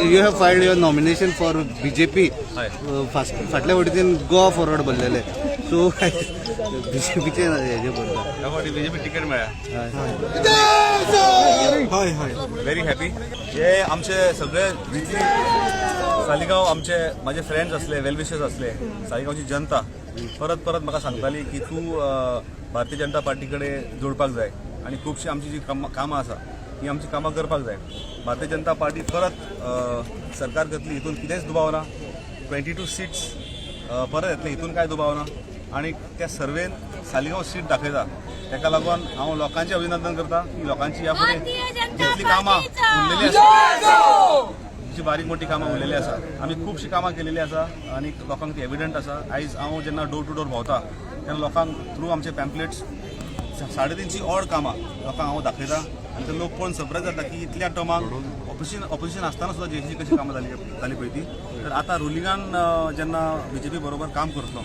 you have filed your nomination for BJP. फाटल्या वटेन Goa forward भरलेले. सो बीजेपीचे हेजे भरता. बीजेपी तिकीट मेळ्ळा. Very happy. हे आमचे सगळे सालिगांव आमचे माझे फ्रेंड्स असले, वेलविशर्स असले, सालिगांवची जनता परत परत म्हाका सांगताली की तू भारतीय जनता पार्टी कडेन जोडपाक जाय आणि खुबशी आमची जी कामां आसा ही आमची कामां करपाक जाय. भारतीय जनता पार्टी परत सरकार करतली, हितून कितेंच दुबाव ना. 22 सीट्स परत येतले, हितून काय दुबाव ना. आणि त्या सर्वेन सालिगांव सीट दाखयता. ताका लागून हांव लोकांचे अभिनंदन करता की लोकांची ह्या फुडें जितली कामां उरलेली आसा, जी बारीक मोठी कामां उरलेली आसा, आमी खुबशीं कामां केलेली आसा आनी लोकांक ती एविडंट आसा. आयज हांव जेन्ना डोर टू डोर भोंवता तेन्ना लोकांक थ्रू आमचे पॅम्पलेट्स 350 ऑड कामां लोकांक हांव दाखयता आनी ते लोक पळोवन सरप्रायज जाता की इतल्या टर्माक ऑपोजिशन आसतना सुद्दां जेची कशी कामां जाली पळय ती. तर आतां रुलिंगान जेन्ना बीजेपी बरोबर काम करतलो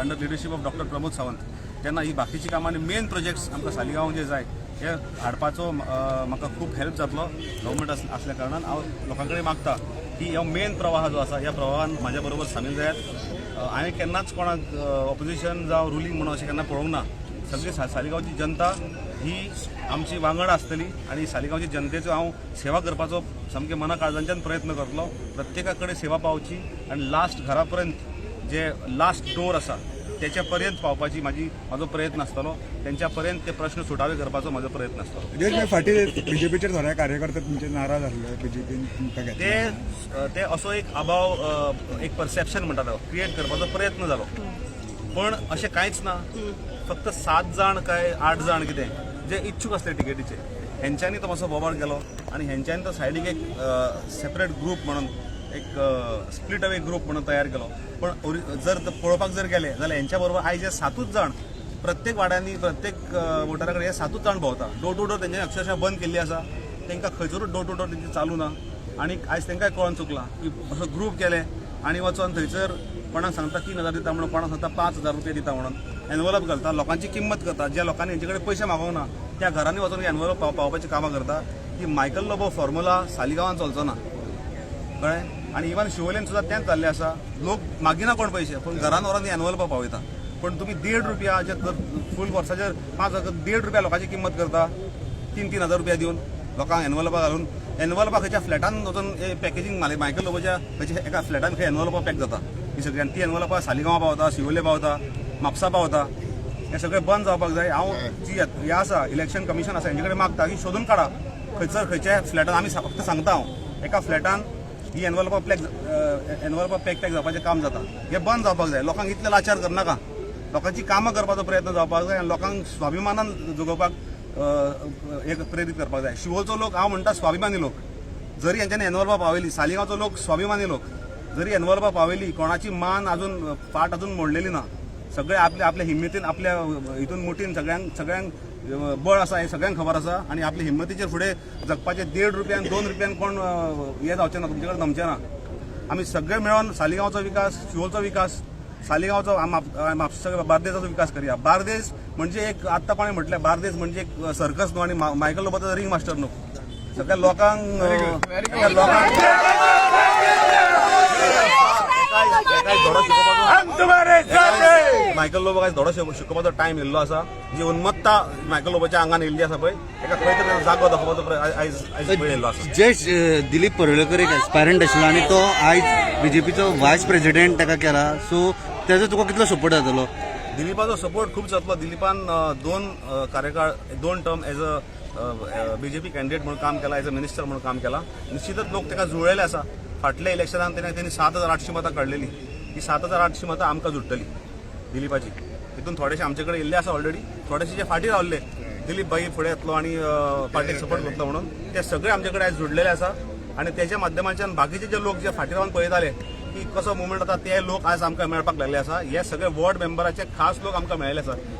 under leadership of doctor Pramod Sawant, तेन्ना ही बाकीची कामां आनी मेन प्रोजेक्ट्स आमकां सालिगांव जे जाय हे हाडपाचो म्हाका खूब हेल्प जातलो गव्हर्मेंट असल्या कारणान. हांव लोकां कडेन मागता की हो मेन प्रवाह जो आसा ह्या प्रवाहान म्हाज्या बरोबर सामील जायात. हांवें केन्नाच कोणाक ऑपोजिशन जावं रुलींग म्हणून अशें केन्ना पळोवंक ना. सगळी सालिगांवची जनता ही आमची वांगड आसतली आणि सालिगांवची जनतेचो हांव सेवा करपाचो सामकें मना काळजांच्यान प्रयत्न करतलो. प्रत्येका कडेन सेवा पावची आणि लास्ट घरापर्यंत जे लास्ट डोर आसा त्याच्या पर्यंत पावपाची म्हाजो प्रयत्न आसतलो. त्यांच्या पर्यंत ते प्रश्न सुटावे करपाचो म्हाजो प्रयत्न आसतलो. फाटीं बीजेपीचे थोडे कार्यकर्ते तुमचे नाराज जाल्ले बीजेपीन ते असो एक अभाव, एक परसेप्शन म्हणटा तो क्रिएट करपाचो प्रयत्न जालो. पण अशें कांयच ना. फक्त 7 जाण काय 8 जाण कितें जे इच्छुक असले तिकेटीचे हेंच्यांनी तो मातसो बोबाड केलो आणि हेंच्यांनी तो सायडीक एक सेपरेट ग्रुप म्हणून एक स्प्लिट अवे ग्रुप म्हणून तयार केलो. पण जर पळोवपाक जर गेले जाल्यार हेंच्या बरोबर आयज हे 7च जाण प्रत्येक वाड्यांनी प्रत्येक वोटरा कडेन हे 7च जाण भोंवता. डोर टू डोर तेंच्यांनी अक्षरशः बंद केल्ली आसा. तांकां खंयसरूच डोर टू डोर तेंची चालू ना. आनी आयज तांकांय कळोन चुकलां की असो ग्रुप केले आनी वचोन थंयसर कोणाक सांगता 3,000 दिता म्हणून, कोणाक सांगता 5,000 रुपया दिता म्हणून एनवलप घालता, लोकांची किंमत करता. ज्या लोकांनी हेंचे कडेन पयशे मागोंक ना त्या घरांनी वचून एनवलप पावपाची कामां करता. की मायकल लोबो फॉर्म्युला सालिगांवान चलचो ना कळ्ळें. आनी इवन शिवोलेन सुद्दां तेंच जाल्लें आसा. लोक मागिना कोण पयशे पण घरान व्हरून एनवलपां पावयता. पण तुमी 1.5 रुपया जे फूल वर्साचेर 1.5 रुपया लोकांची किंमत करता 3,000 रुपया दिवन लोकांक एनवलपां घालून. एनवलपां खंयच्या फ्लॅटान वचून पॅकेजींग मायकल लोबोच्या खंयच्या एका फ्लॅटान खंय एनवलपां पॅक जाता. ही सगळ्यां ती एनवलपां सालिगांवा पावता, शिवोले पावता, म्हापसा पावता. हे सगळें बंद जावपाक जाय. हांव जी हें आसा इलेक्शन कमिशन आसा हेंचे कडेन मागता की सोदून काडा खंयच्या फ्लॅटान. आमी फक्त सांगता हांव एका फ्लॅटान ही एनवलपां पॅक जावपाचें काम जाता. हें बंद जावपाक जाय. लोकांक इतले लाचार करनाका. लोकांची कामां करपाचो प्रयत्न जावपाक जाय आनी लोकांक स्वाभिमानान जगोवपाक एक प्रेरीत करपाक जाय. शिवोलचो लोक हांव म्हणटा स्वाभिमानी लोक. जरी हेंच्यांनी एनवलपां पावयली, सालिगांवचो लोक स्वाभिमानी लोक. जरी एनवलपां पावयली, कोणाची मान अजून फाट अजून मोडलेली ना. सगळे आपल्या हिम्मतीन आपल्या हितून मुठीन सगळ्यांक बळ आसा हे सगळ्यांक खबर आसा. आनी आपल्या हिम्मतीचेर फुडें जगपाचे 1.5 रुपयान 2 रुपयान कोण हे जावचें ना, तुमचे कडेन नमचें ना. आमी सगळे मेळोन सालिगांवचो विकास, शिवोलचो विकास, सालिगांवचो म्हापसा बार्देजाचो विकास करया. बार्देज म्हणजे एक आत्ता कोणें म्हटलें बार्देज म्हणजे एक सर्कस न्हू आनी मायकल लोबोचो रिंग मास्टर न्हू. सगळ्या लोकांक मायकल लोबो काय धडो शिकोवपाचो टायम येयल्लो आसा. जी उन्मत्ता मायकल लोबोच्या आंगान येयल्ली आसा पळय एका खंय तरी जागो दाखोवपाचो आयज येयल्लो आसा. जे दिलीप परुळेकर एक एस्पायरंट आशिल्लो आनी तो आयज बीजेपीचो वायस प्रेसिडेंट ताका केला. सो तेजो तुका कितलो सपोर्ट जातलो? दिलीपाचो सपोर्ट खूब जातलो. दिलीपान 2 term as a BJP candidate म्हणून काम केला, एज अ मिनिस्टर म्हणून काम केला. निश्चितच लोक ताका जुळयले आसा. फाटल्या इलेक्शनान त्यांनी 7,800 मतां काडलेली. ही 7,800 मतां आमकां जुडटली दिलीपाची. हितून थोडेशे आमचे कडेन येयल्ले आसा ऑलरेडी. थोडेशे जे फाटीं रावल्ले दिलीप भाई फुडें येतलो आनी पार्टीक सपोर्ट करतलो म्हणून ते सगळे आमचे कडेन आयज जुडलेले आसा. आनी तेच्या माध्यमांतल्यान बाकीचे जे लोक जे फाटीं रावन पळयताले की कसो मुवमेंट जाता ते लोक आयज आमकां मेळपाक लागले आसा. हे सगळे वॉर्ड मेंबराचे खास लोक आमकां मेळिल्ले आसा.